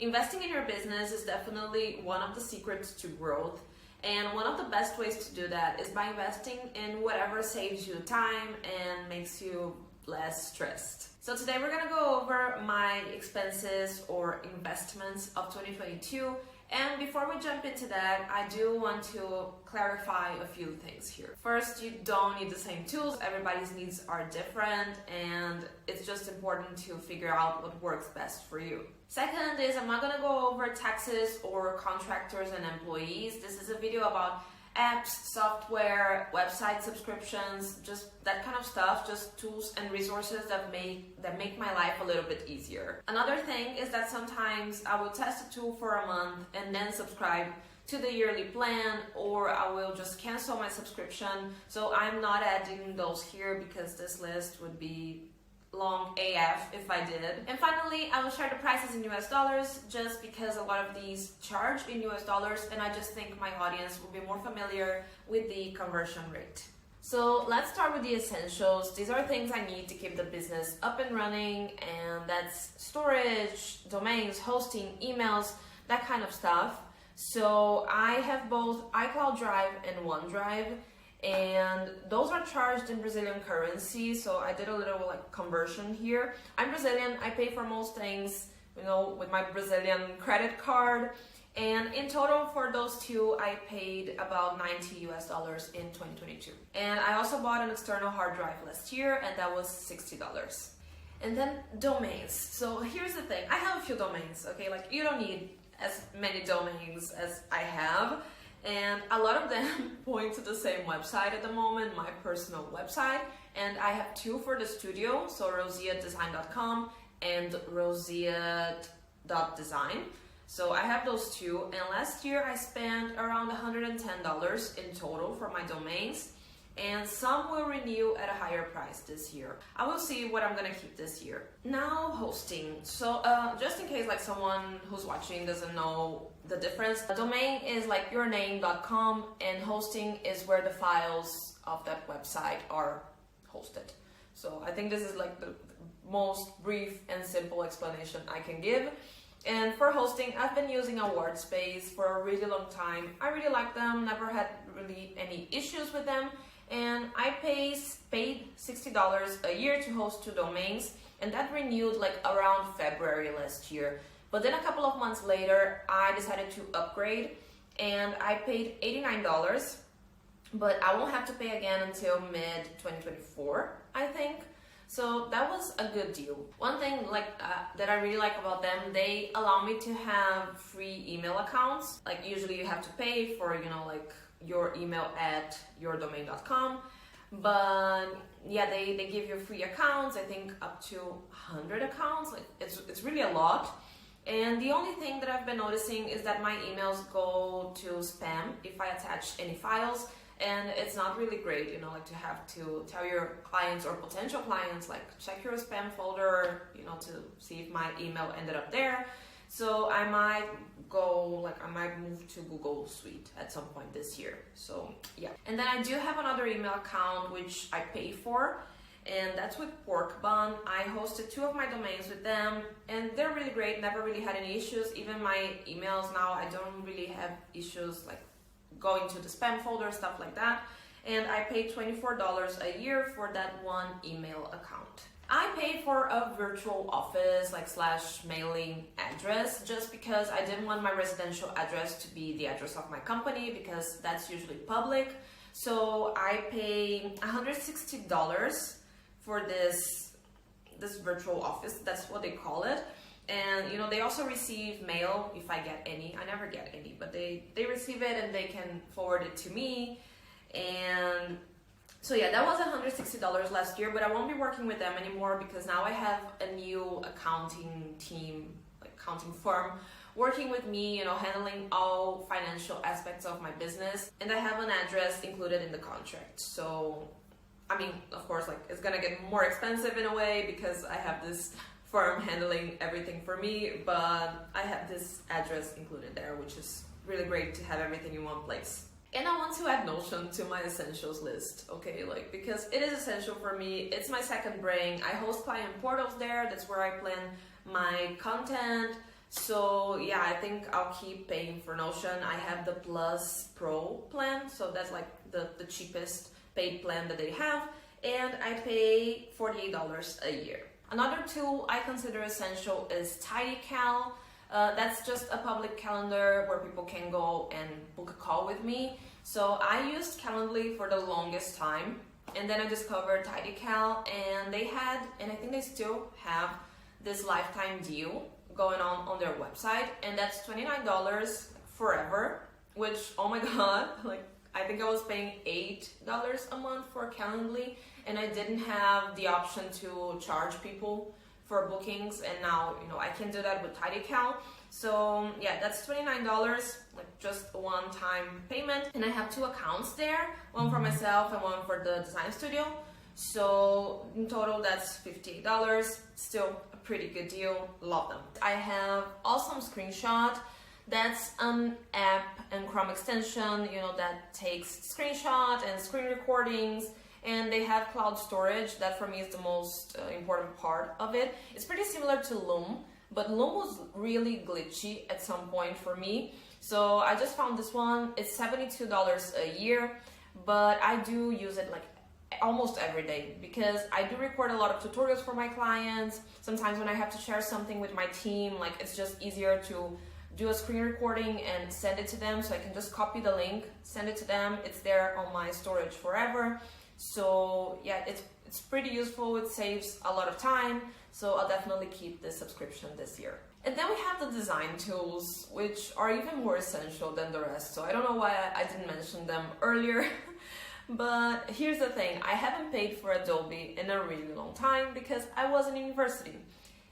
Investing in your business is definitely one of the secrets to growth. And one of the best ways to do that is by investing in whatever saves you time and makes you less stressed. So today we're gonna go over my expenses or investments of 2022. And before we jump into that, I do want to clarify a few things here. First, you don't need the same tools. Everybody's needs are different, and it's just important to figure out what works best for you. Second is I'm not gonna go over taxes or contractors and employees. This is a video about apps, software, website subscriptions, just that kind of stuff, just tools and resources that make my life a little bit easier. Another thing is that sometimes I will test a tool for a month and then subscribe to the yearly plan, or I will just cancel my subscription. So I'm not adding those here because this list would be long AF if I did. And finally, I will share the prices in US dollars just because a lot of these charge in US dollars, and I just think my audience will be more familiar with the conversion rate. So let's start with the essentials. These are things I need to keep the business up and running, and that's storage, domains, hosting, emails, that kind of stuff. So I have both iCloud Drive and OneDrive, and those are charged in Brazilian currency, so I did a little conversion here. I'm Brazilian, I pay for most things, with my Brazilian credit card, and in total for those two, I paid about $90 US in 2022. And I also bought an external hard drive last year, and that was $60. And then domains. So here's the thing, I have a few domains, okay? You don't need as many domains as I have. And a lot of them point to the same website at the moment, my personal website. And I have two for the studio, so rosiadesign.com and rosia.design. So I have those two. And last year I spent around $110 in total for my domains. And some will renew at a higher price this year. I will see what I'm gonna keep this year. Now, hosting. So just in case someone who's watching doesn't know the difference, the domain is yourname.com, and hosting is where the files of that website are hosted. So I think this is the most brief and simple explanation I can give. And for hosting, I've been using a WordSpace for a really long time. I really like them, never had really any issues with them. And I paid $60 a year to host two domains, and that renewed around February last year. But then a couple of months later, I decided to upgrade, and I paid $89, but I won't have to pay again until mid-2024, I think. So that was a good deal. One thing that I really like about them, they allow me to have free email accounts. Usually you have to pay for, your email at yourdomain.com, but yeah, they give you free accounts, I think up to 100 accounts. It's really a lot. And the only thing that I've been noticing is that my emails go to spam if I attach any files, and it's not really great, to have to tell your clients or potential clients, check your spam folder, to see if my email ended up there. So I might move to Google Suite at some point this year. So yeah. And then I do have another email account which I pay for, and that's with Pork Bun. I hosted two of my domains with them, and they're really great, never really had any issues. Even my emails now, I don't really have issues going to the spam folder, stuff like that. And I paid $24 a year for that one email account. I paid for a virtual office slash mailing address just because I didn't want my residential address to be the address of my company, because that's usually public. So I pay $160 for this virtual office. That's what they call it. And they also receive mail if I get any. I never get any, but they receive it and they can forward it to me. And so yeah, that was $160 last year, but I won't be working with them anymore because now I have a new accounting team, accounting firm, working with me, handling all financial aspects of my business. And I have an address included in the contract. So, of course, it's gonna get more expensive in a way because I have this firm handling everything for me, but I have this address included there, which is really great to have everything in one place. And I want to add Notion to my essentials list, okay? Because it is essential for me. It's my second brain. I host client portals there. That's where I plan my content. So yeah, I think I'll keep paying for Notion. I have the Plus Pro plan, so that's like the cheapest paid plan that they have, and I pay $48 a year. Another tool I consider essential is TidyCal. That's just a public calendar where people can go and book a call with me. So I used Calendly for the longest time, and then I discovered TidyCal, and they had, and I think they still have, this lifetime deal going on their website, and that's $29 forever, which, oh my god, like I think I was paying $8 a month for Calendly, and I didn't have the option to charge people for bookings, and now, you know, I can do that with TidyCal. So yeah, that's $29, like just a one-time payment, and I have two accounts there, one for myself and one for the design studio. So in total, that's $58. Still a pretty good deal. Love them. I have Awesome Screenshot. That's an app and Chrome extension, you know, that takes screenshot and screen recordings, and they have cloud storage. That for me is the most important part of it. It's pretty similar to Loom, but Loom was really glitchy at some point for me. So I just found this one. It's $72 a year, but I do use it like almost every day because I do record a lot of tutorials for my clients. Sometimes when I have to share something with my team, like it's just easier to do a screen recording and send it to them, so I can just copy the link, send it to them. It's there on my storage forever. So yeah, it's pretty useful. It saves a lot of time, so I'll definitely keep this subscription this year. And then we have the design tools, which are even more essential than the rest. So I don't know why I didn't mention them earlier. But here's the thing, I haven't paid for Adobe in a really long time because I was in university.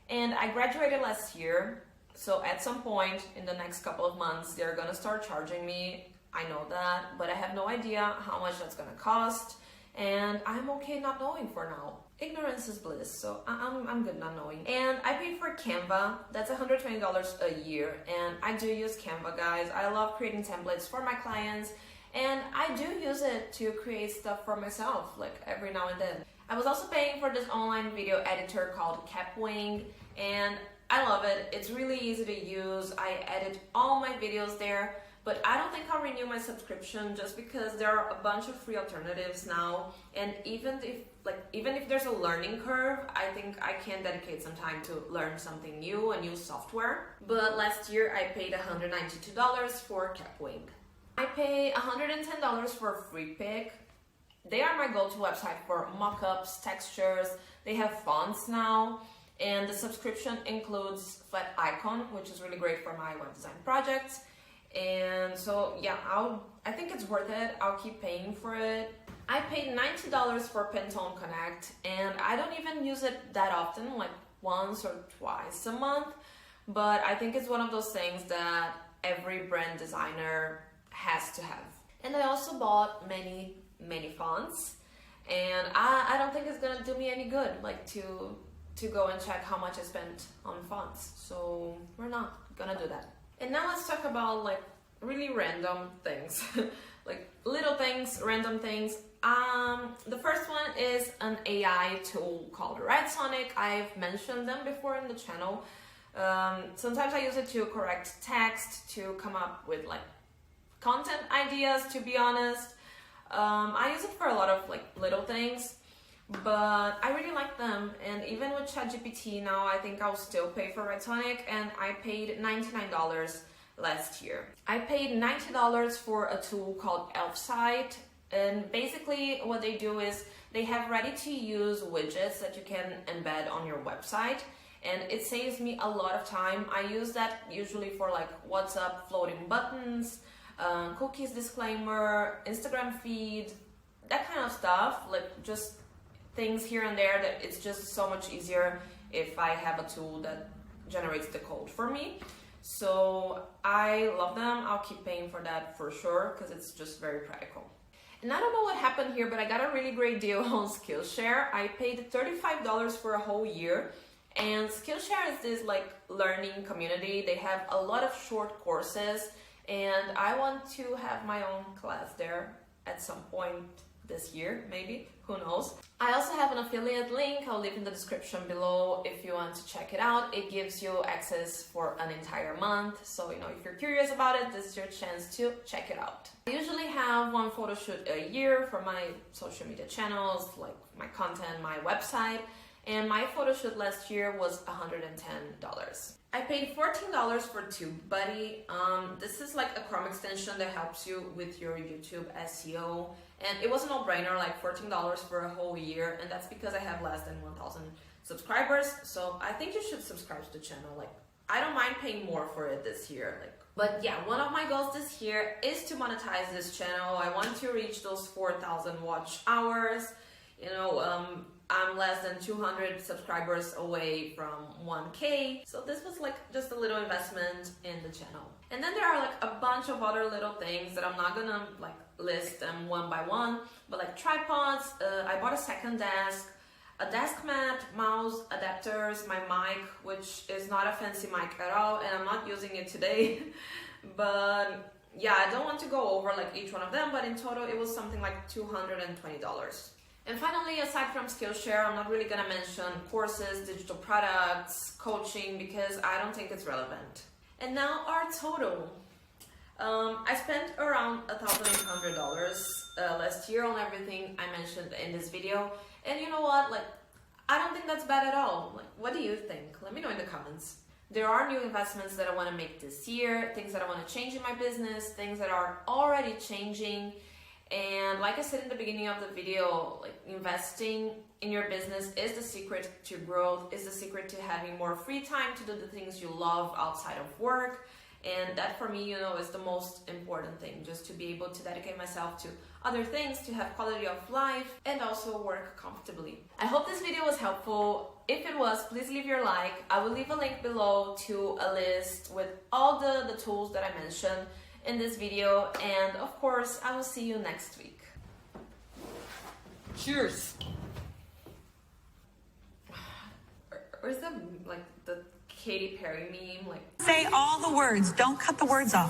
And I graduated last year, so at some point in the next couple of months, they're gonna start charging me. I know that, but I have no idea how much that's gonna cost. And I'm okay not knowing for now. Ignorance is bliss, so I'm good not knowing. And I paid for Canva. That's $120 a year, and I do use Canva, guys. I love creating templates for my clients, and I do use it to create stuff for myself, like every now and then. I was also paying for this online video editor called Capwing, and I love it. It's really easy to use. I edit all my videos there, but I don't think I'll renew my subscription just because there are a bunch of free alternatives now. And even if there's a learning curve, I think I can dedicate some time to learn something new, a new software. But last year I paid $192 for Capwing. I pay $110 for FreePic. They are my go-to website for mockups, textures. They have fonts now, and the subscription includes Flat Icon, which is really great for my web design projects. And so yeah, I think it's worth it. I'll keep paying for it. I paid $90 for Pantone Connect, and I don't even use it that often, like once or twice a month, but I think it's one of those things that every brand designer has to have. And I also bought many fonts, and I don't think it's gonna do me any good, like to go and check how much I spent on fonts. So we're not gonna do that. And now let's talk about like really random things, like little things, random things. The first one is an AI tool called Sonic. I've mentioned them before in the channel. Sometimes I use it to correct text, to come up with like content ideas, to be honest. I use it for a lot of like little things, but I really like them. And even with ChatGPT now, I think I'll still pay for Sonic, and I paid $99 last year. I paid $90 for a tool called Elfsight, and basically what they do is they have ready-to-use widgets that you can embed on your website, and it saves me a lot of time. I use that usually for like WhatsApp floating buttons, cookies disclaimer, Instagram feed, that kind of stuff, like just things here and there that it's just so much easier if I have a tool that generates the code for me. So I love them. I'll keep paying for that for sure because it's just very practical. And I don't know what happened here, but I got a really great deal on Skillshare. I paid $35 for a whole year. And Skillshare is this like learning community. They have a lot of short courses, and I want to have my own class there at some point this year, maybe, who knows. I also have an affiliate link, I'll leave in the description below if you want to check it out. It gives you access for an entire month, so you know, if you're curious about it, this is your chance to check it out. I usually have one photo shoot a year for my social media channels, like my content, my website, and my photo shoot last year was $110. I paid $14 for TubeBuddy. This is like a Chrome extension that helps you with your YouTube SEO, and it was a no-brainer, like $14 for a whole year, and that's because I have less than 1,000 subscribers. So I think you should subscribe to the channel. Like, I don't mind paying more for it this year. But yeah, one of my goals this year is to monetize this channel. I want to reach those 4,000 watch hours. You know, I'm less than 200 subscribers away from 1K. So this was like just a little investment in the channel. And then there are like a bunch of other little things that I'm not gonna like list them one by one, but like tripods, I bought a second desk, a desk mat, mouse, adapters, my mic, which is not a fancy mic at all, and I'm not using it today. But yeah, I don't want to go over like each one of them, but in total it was something like $220. And finally, aside from Skillshare, I'm not really gonna mention courses, digital products, coaching, because I don't think it's relevant. And now our total. I spent around $1,800 last year on everything I mentioned in this video. And you know what, like, I don't think that's bad at all. Like, what do you think? Let me know in the comments. There are new investments that I wanna make this year, things that I wanna change in my business, things that are already changing. And like I said in the beginning of the video, like, investing in your business is the secret to growth, is the secret to having more free time to do the things you love outside of work. And that for me, you know, is the most important thing, just to be able to dedicate myself to other things, to have quality of life, and also work comfortably. I hope this video was helpful. If it was, please leave your like. I will leave a link below to a list with all the tools that I mentioned in this video, and of course I will see you next week. Cheers. Or is that like the Katy Perry meme, like say all the words, don't cut the words off.